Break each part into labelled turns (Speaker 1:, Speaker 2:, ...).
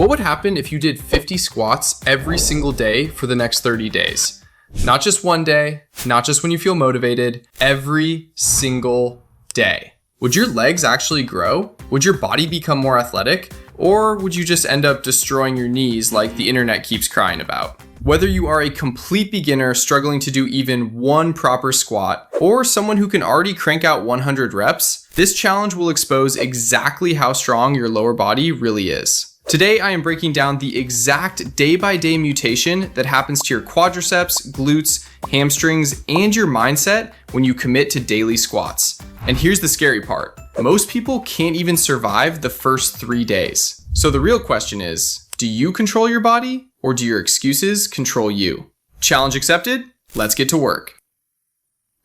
Speaker 1: What would happen if you did 50 squats every single day for the next 30 days? Not just one day, not just when you feel motivated, every single day. Would your legs actually grow? Would your body become more athletic? Or would you just end up destroying your knees like the internet keeps crying about? Whether you are a complete beginner struggling to do even one proper squat, or someone who can already crank out 100 reps, this challenge will expose exactly how strong your lower body really is. Today, I am breaking down the exact day-by-day mutation that happens to your quadriceps, glutes, hamstrings, and your mindset when you commit to daily squats. And here's the scary part. Most people can't even survive the first 3 days. So the real question is, do you control your body or do your excuses control you? Challenge accepted? Let's get to work.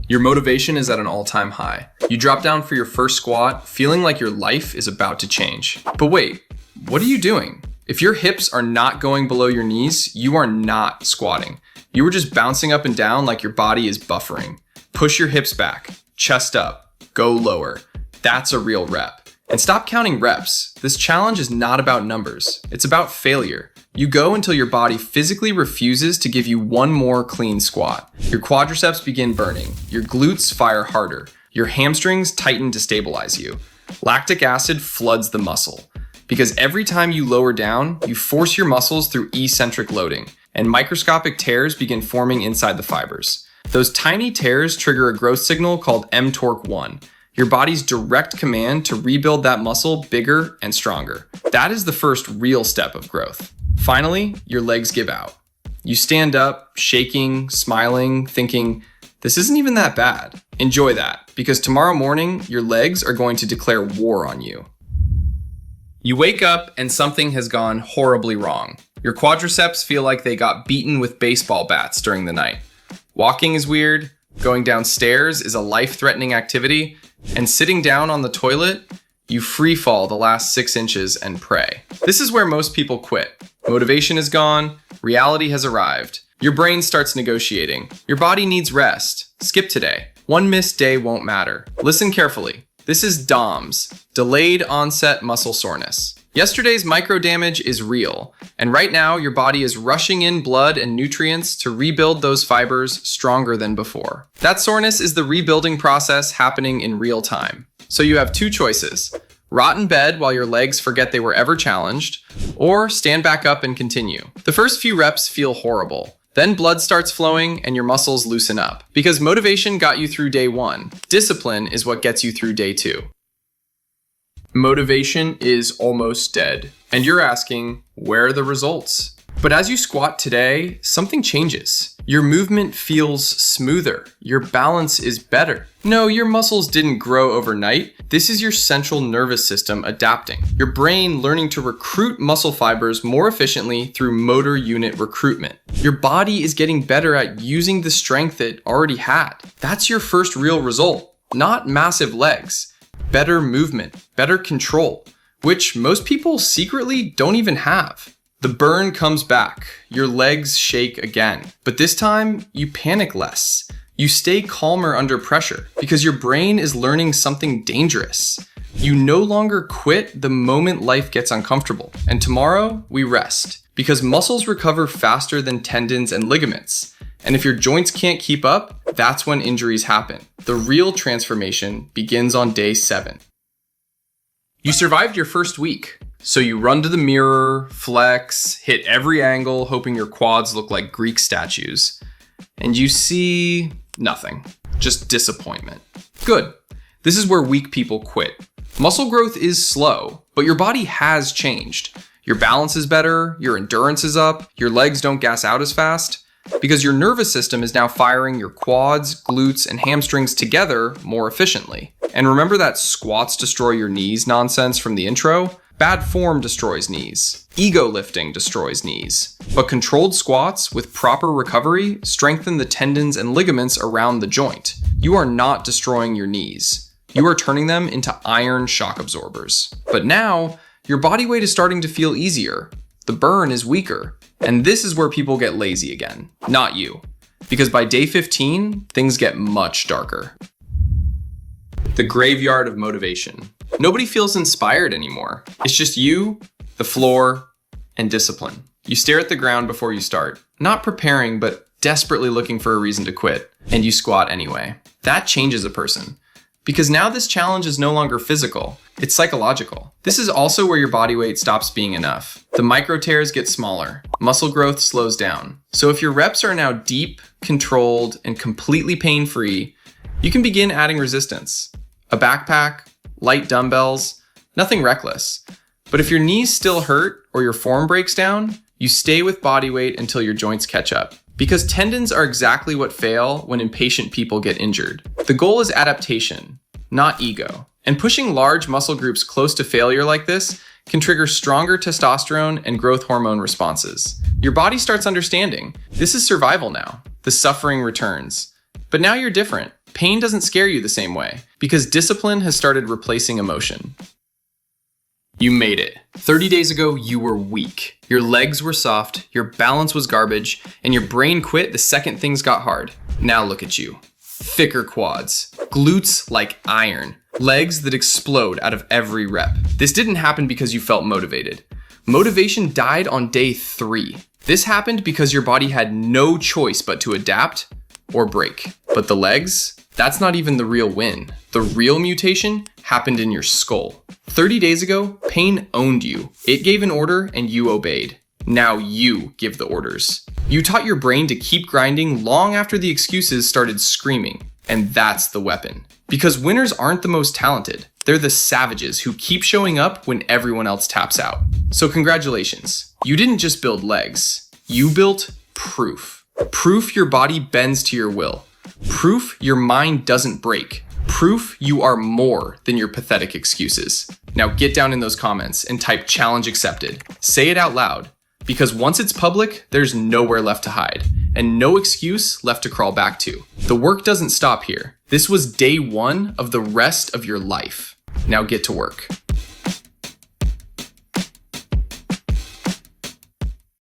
Speaker 1: Your motivation is at an all-time high. You drop down for your first squat, feeling like your life is about to change. But wait, what are you doing? If your hips are not going below your knees, you are not squatting. You are just bouncing up and down like your body is buffering. Push your hips back, chest up, go lower. That's a real rep. And stop counting reps. This challenge is not about numbers. It's about failure. You go until your body physically refuses to give you one more clean squat. Your quadriceps begin burning. Your glutes fire harder. Your hamstrings tighten to stabilize you. Lactic acid floods the muscle. Because every time you lower down, you force your muscles through eccentric loading, and microscopic tears begin forming inside the fibers. Those tiny tears trigger a growth signal called mTORC1, your body's direct command to rebuild that muscle bigger and stronger. That is the first real step of growth. Finally, your legs give out. You stand up, shaking, smiling, thinking, this isn't even that bad. Enjoy that, because tomorrow morning, your legs are going to declare war on you. You wake up and something has gone horribly wrong. Your quadriceps feel like they got beaten with baseball bats during the night. Walking is weird, going downstairs is a life-threatening activity, and sitting down on the toilet, you free fall the last 6 inches and pray. This is where most people quit. Motivation is gone, reality has arrived. Your brain starts negotiating. Your body needs rest. Skip today. One missed day won't matter. Listen carefully. This is DOMS, delayed onset muscle soreness. Yesterday's micro damage is real, and right now your body is rushing in blood and nutrients to rebuild those fibers stronger than before. That soreness is the rebuilding process happening in real time. So you have 2 choices: rot in bed while your legs forget they were ever challenged, or stand back up and continue. The first few reps feel horrible. Then blood starts flowing and your muscles loosen up. Because motivation got you through day 1. Discipline is what gets you through day 2. Motivation is almost dead. And you're asking, where are the results? But as you squat today, something changes. Your movement feels smoother. Your balance is better. No, your muscles didn't grow overnight. This is your central nervous system adapting. Your brain learning to recruit muscle fibers more efficiently through motor unit recruitment. Your body is getting better at using the strength it already had. That's your first real result. Not massive legs. Better movement, better control, which most people secretly don't even have. The burn comes back, your legs shake again, but this time you panic less. You stay calmer under pressure because your brain is learning something dangerous. You no longer quit the moment life gets uncomfortable, and tomorrow we rest because muscles recover faster than tendons and ligaments. And if your joints can't keep up, that's when injuries happen. The real transformation begins on day 7. You survived your first week. So you run to the mirror, flex, hit every angle, hoping your quads look like Greek statues. And you see nothing, just disappointment. Good. This is where weak people quit. Muscle growth is slow, but your body has changed. Your balance is better, your endurance is up, your legs don't gas out as fast, because your nervous system is now firing your quads, glutes, and hamstrings together more efficiently. And remember that squats destroy your knees nonsense from the intro? Bad form destroys knees. Ego lifting destroys knees. But controlled squats with proper recovery strengthen the tendons and ligaments around the joint. You are not destroying your knees. You are turning them into iron shock absorbers. But now, your body weight is starting to feel easier. The burn is weaker. And this is where people get lazy again. Not you. Because by day 15, things get much darker. The graveyard of motivation. Nobody feels inspired anymore. It's just you, the floor, and discipline. You stare at the ground before you start, not preparing, but desperately looking for a reason to quit, and you squat anyway. That changes a person. Because now this challenge is no longer physical, it's psychological. This is also where your body weight stops being enough. The micro tears get smaller, muscle growth slows down. So if your reps are now deep, controlled, and completely pain-free, you can begin adding resistance. A backpack, light dumbbells, nothing reckless. But if your knees still hurt or your form breaks down, you stay with body weight until your joints catch up. Because tendons are exactly what fail when impatient people get injured. The goal is adaptation, not ego. And pushing large muscle groups close to failure like this can trigger stronger testosterone and growth hormone responses. Your body starts understanding, this is survival now. The suffering returns. But now you're different. Pain doesn't scare you the same way, because discipline has started replacing emotion. You made it. 30 days ago, you were weak. Your legs were soft, your balance was garbage, and your brain quit the second things got hard. Now look at you. Thicker quads, glutes like iron, legs that explode out of every rep. This didn't happen because you felt motivated. Motivation died on day 3. This happened because your body had no choice but to adapt or break. But the legs, that's not even the real win. The real mutation happened in your skull. 30 days ago, pain owned you. It gave an order and you obeyed. Now you give the orders. You taught your brain to keep grinding long after the excuses started screaming. And that's the weapon. Because winners aren't the most talented. They're the savages who keep showing up when everyone else taps out. So congratulations. You didn't just build legs. You built proof. Proof your body bends to your will. Proof your mind doesn't break. Proof you are more than your pathetic excuses. Now get down in those comments and type challenge accepted. Say it out loud. Because once it's public, there's nowhere left to hide and no excuse left to crawl back to. The work doesn't stop here. This was day 1 of the rest of your life. Now get to work.